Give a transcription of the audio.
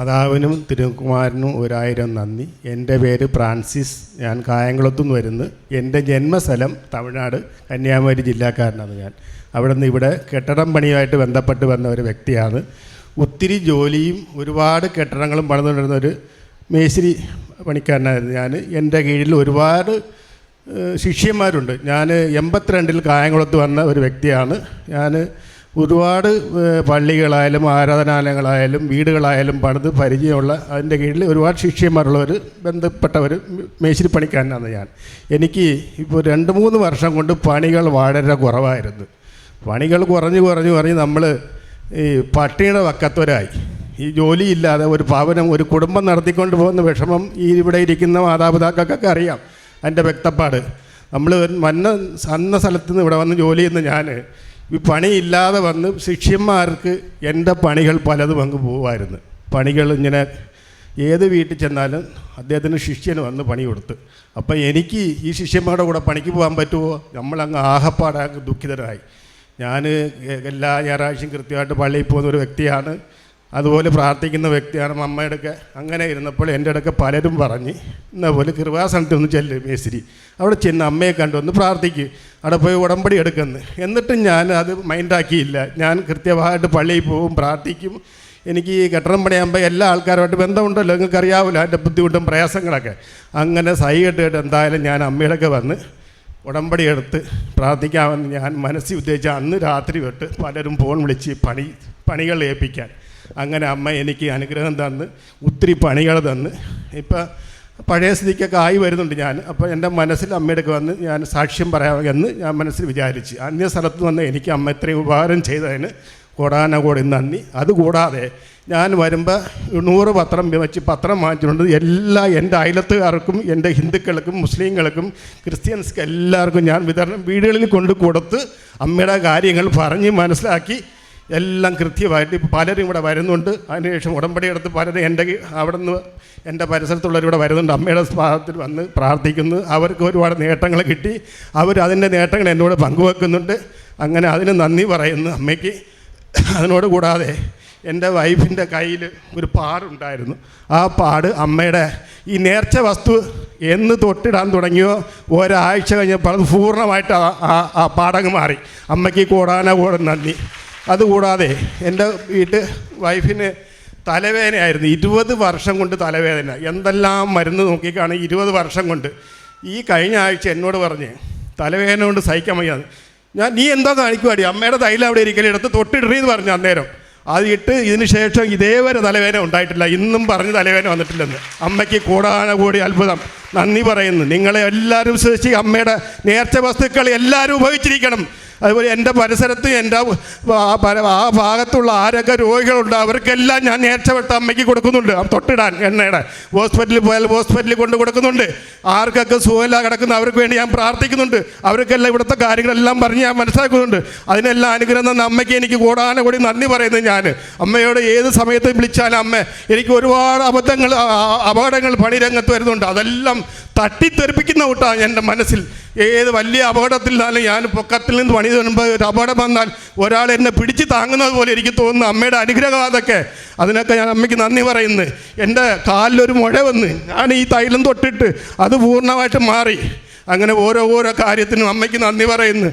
മാതാവിനും തിരുകുമാരനും 1000 നന്ദി. എൻ്റെ പേര് ഫ്രാൻസിസ്. ഞാൻ കായംകുളത്തുനിന്ന് വരുന്നു. എൻ്റെ ജന്മസ്ഥലം തമിഴ്നാട് കന്യാകുമാരി ജില്ലക്കാരനാണ് ഞാൻ. അവിടെ നിന്ന് ഇവിടെ കെട്ടിടം പണിയുമായിട്ട് ബന്ധപ്പെട്ട് വന്ന ഒരു വ്യക്തിയാണ്. ഒത്തിരി ജോലിയും ഒരുപാട് കെട്ടിടങ്ങളും പണിതുകൊണ്ടിരുന്ന ഒരു മേശിരി പണിക്കാരനായിരുന്നു ഞാൻ. എൻ്റെ കീഴിൽ ഒരുപാട് ശിഷ്യന്മാരുണ്ട്. ഞാൻ 82 കായംകുളത്ത് വന്ന ഒരു വ്യക്തിയാണ് ഞാൻ. ഒരുപാട് പള്ളികളായാലും ആരാധനാലയങ്ങളായാലും വീടുകളായാലും പണിത് പരിചയമുള്ള അതിൻ്റെ കീഴിൽ ഒരുപാട് ശിഷ്യന്മാരുള്ളവർ ബന്ധപ്പെട്ടവർ മേശിരി പണിക്കാരനാണ് ഞാൻ. എനിക്ക് ഇപ്പോൾ 2-3 വർഷം കൊണ്ട് പണികൾ വളരെ കുറവായിരുന്നു. പണികൾ കുറഞ്ഞ് നമ്മൾ ഈ പട്ടിണിയുടെ വക്കത്വരായി. ഈ ജോലിയില്ലാതെ ഒരു ഭവനം ഒരു കുടുംബം നടത്തിക്കൊണ്ട് പോകുന്ന വിഷമം ഈ ഇവിടെ ഇരിക്കുന്ന മാതാപിതാക്കൾക്കൊക്കെ അറിയാം. അതിൻ്റെ വ്യക്തപ്പാട് നമ്മൾ അന്ന സ്ഥലത്ത് നിന്ന് ഇവിടെ വന്ന് ജോലി ചെയ്യുന്ന ഞാൻ ഈ പണിയില്ലാതെ വന്ന് ശിഷ്യന്മാർക്ക് എൻ്റെ പണികൾ പലതും അങ്ങ് പോകുമായിരുന്നു. പണികൾ ഇങ്ങനെ ഏത് വീട്ടിൽ ചെന്നാലും അദ്ദേഹത്തിന് ശിഷ്യന് വന്ന് പണി കൊടുത്ത്. അപ്പോൾ എനിക്ക് ഈ ശിഷ്യന്മാരുടെ കൂടെ പണിക്ക് പോകാൻ പറ്റുമോ? നമ്മളങ്ങ് ആകപ്പാടാകെ ദുഃഖിതരായി. ഞാൻ എല്ലാ ഞായറാഴ്ചയും കൃത്യമായിട്ട് പള്ളിയിൽ പോകുന്ന ഒരു വ്യക്തിയാണ്. അതുപോലെ പ്രാർത്ഥിക്കുന്ന വ്യക്തിയാണ്. അമ്മയുടെയൊക്കെ അങ്ങനെ ഇരുന്നപ്പോൾ എൻ്റെ അടുക്കെ പലരും പറഞ്ഞ് എന്നാൽ പോലെ കൃപാസനത്തിൽ ഒന്ന് ചെല്ല് മേശിരി, അവിടെ ചെന്ന് അമ്മയെ കണ്ടൊന്ന് പ്രാർത്ഥിക്കും, അവിടെ പോയി ഉടമ്പടി എടുക്കുന്നു. എന്നിട്ടും ഞാൻ അത് മൈൻഡാക്കിയില്ല. ഞാൻ കൃത്യമായിട്ട് പള്ളിയിൽ പോകും, പ്രാർത്ഥിക്കും. എനിക്ക് ഈ കെട്ടിടം പണിയാകുമ്പോൾ എല്ലാ ആൾക്കാരുമായിട്ട് ബന്ധമുണ്ടല്ലോ, നിങ്ങൾക്ക് അറിയാമല്ലോ അതിൻ്റെ ബുദ്ധിമുട്ടും പ്രയാസങ്ങളൊക്കെ. അങ്ങനെ സഹികെട്ടിട്ട് എന്തായാലും ഞാൻ അമ്മയുടെയൊക്കെ വന്ന് ഉടമ്പടി എടുത്ത് പ്രാർത്ഥിക്കാമെന്ന് ഞാൻ മനസ്സിൽ ഉദ്ദേശിച്ച അന്ന് രാത്രി തൊട്ട് പലരും ഫോൺ വിളിച്ച് പണികൾ ഏൽപ്പിക്കാൻ. അങ്ങനെ അമ്മ എനിക്ക് അനുഗ്രഹം തന്ന് ഒത്തിരി പണികൾ തന്ന് ഇപ്പം പഴയ സ്ഥിതിക്കൊക്കെ ആയി വരുന്നുണ്ട് ഞാൻ. അപ്പോൾ എൻ്റെ മനസ്സിൽ അമ്മയുടെയൊക്കെ വന്ന് ഞാൻ സാക്ഷ്യം പറയാമെന്ന് ഞാൻ മനസ്സിൽ വിചാരിച്ച്. അന്യ സ്ഥലത്ത് വന്ന് എനിക്ക് അമ്മ ഇത്രയും ഉപകാരം ചെയ്തതിന് കോടാനകോടി നന്ദി. അതുകൂടാതെ ഞാൻ വരുമ്പോൾ 100 പത്രം വെച്ച് പത്രം വാങ്ങിച്ചിട്ടുണ്ട്. എല്ലാ എൻ്റെ അയലത്തുകാർക്കും എൻ്റെ ഹിന്ദുക്കൾക്കും മുസ്ലിങ്ങൾക്കും ക്രിസ്ത്യൻസ്ക്കും എല്ലാവർക്കും ഞാൻ വിതരണം വീടുകളിൽ കൊണ്ട് കൊടുത്ത് അമ്മയുടെ കാര്യങ്ങൾ പറഞ്ഞ് മനസ്സിലാക്കി എല്ലാം കൃത്യമായിട്ട്. ഇപ്പോൾ പലരും ഇവിടെ വരുന്നുണ്ട്. അതിനുശേഷം ഉടമ്പടി എടുത്ത് പലരും അവിടെ നിന്ന് എൻ്റെ പരിസരത്തുള്ളവരിവിടെ വരുന്നുണ്ട്. അമ്മയുടെ ഭാഗത്തിൽ വന്ന് പ്രാർത്ഥിക്കുന്നു. അവർക്ക് ഒരുപാട് നേട്ടങ്ങൾ കിട്ടി. അവർ അതിൻ്റെ നേട്ടങ്ങൾ എന്നോട് പങ്കുവെക്കുന്നുണ്ട്. അങ്ങനെ അതിന് നന്ദി പറയുന്നു അമ്മയ്ക്ക്. അതിനോട് കൂടാതെ എൻ്റെ വൈഫിൻ്റെ കയ്യിൽ ഒരു പാടുണ്ടായിരുന്നു. ആ പാട് അമ്മയുടെ ഈ നേർച്ച വസ്തു എന്ന് തൊട്ടിടാൻ തുടങ്ങിയോ ഒരാഴ്ച കഴിഞ്ഞപ്പോൾ അത് പൂർണ്ണമായിട്ട് ആ പാടങ്ങ് മാറി. അമ്മയ്ക്ക് കോടാനകോടി നന്ദി. അതുകൂടാതെ എൻ്റെ വൈഫിന് തലവേദനയായിരുന്നു. 20 വർഷം കൊണ്ട് തലവേദന. എന്തെല്ലാം മരുന്ന് നോക്കിക്കാണ് 20 വർഷം കൊണ്ട്. ഈ കഴിഞ്ഞ ആഴ്ച എന്നോട് പറഞ്ഞ് തലവേദന കൊണ്ട് സഹിക്കാൻ വയ്യാന്ന്. നീ എന്തോ കാണിക്കുവാടി, അമ്മയുടെ തൈലം അവിടെ ഇരിക്കലും എടുത്ത് തൊട്ടിടറിയെന്ന് പറഞ്ഞു അന്നേരം. അത് ഇട്ട് ഇതിന് ശേഷം ഇതേവരെ തലവേദന ഉണ്ടായിട്ടില്ല. ഇന്നും പറഞ്ഞ് തലവേദന വന്നിട്ടില്ലെന്ന്. അമ്മയ്ക്ക് കോടാനകോടി അത്ഭുതം നന്ദി പറയുന്നു. നിങ്ങളെ എല്ലാവരും വിശ്വസിച്ച് അമ്മയുടെ നേർച്ച വസ്തുക്കൾ എല്ലാവരും ഉപയോഗിച്ചിരിക്കണം. അതുപോലെ എൻ്റെ പരിസരത്ത് എൻ്റെ ആ ഭാഗത്തുള്ള ആരൊക്കെ രോഗികളുണ്ട് അവർക്കെല്ലാം ഞാൻ നേർച്ചപ്പെട്ട് അമ്മയ്ക്ക് കൊടുക്കുന്നുണ്ട്. തൊട്ടിടാൻ എണ്ണയുടെ ഹോസ്പിറ്റലിൽ പോയാൽ ഹോസ്പിറ്റലിൽ കൊണ്ട് കൊടുക്കുന്നുണ്ട്. ആർക്കൊക്കെ സുഖമില്ല കിടക്കുന്ന അവർക്ക് വേണ്ടി ഞാൻ പ്രാർത്ഥിക്കുന്നുണ്ട്. അവർക്കെല്ലാം ഇവിടുത്തെ കാര്യങ്ങളെല്ലാം പറഞ്ഞ് ഞാൻ മനസ്സിലാക്കുന്നുണ്ട്. അതിനെല്ലാം അനുഗ്രഹം തന്ന അമ്മയ്ക്ക് എനിക്ക് കോടാനകോടി നന്ദി പറയുന്നത് ഞാൻ. അമ്മയോട് ഏത് സമയത്ത് വിളിച്ചാലും അമ്മ എനിക്ക് ഒരുപാട് അപകടങ്ങൾ പണിരംഗത്ത് വരുന്നുണ്ട്. അതെല്ലാം തട്ടിത്തെറിപ്പിക്കുന്ന കൂട്ടാണ് എൻ്റെ മനസ്സിൽ. ഏത് വലിയ അപകടത്തിലാലും ഞാൻ പൊക്കത്തിൽ നിന്ന് പണി വരുമ്പോൾ ഒരു അപകടം വന്നാൽ ഒരാൾ എന്നെ പിടിച്ച് താങ്ങുന്നത് പോലെ എനിക്ക് തോന്നുന്നു. അമ്മയുടെ അനുഗ്രഹം അതൊക്കെ. അതിനൊക്കെ ഞാൻ അമ്മയ്ക്ക് നന്ദി പറയുന്നു. എൻ്റെ കാലിലൊരു മുഴ വന്ന് ഞാൻ ഈ തൈലം തൊട്ടിട്ട് അത് പൂർണ്ണമായിട്ട് മാറി. അങ്ങനെ ഓരോ കാര്യത്തിനും അമ്മയ്ക്ക് നന്ദി പറയുന്നു.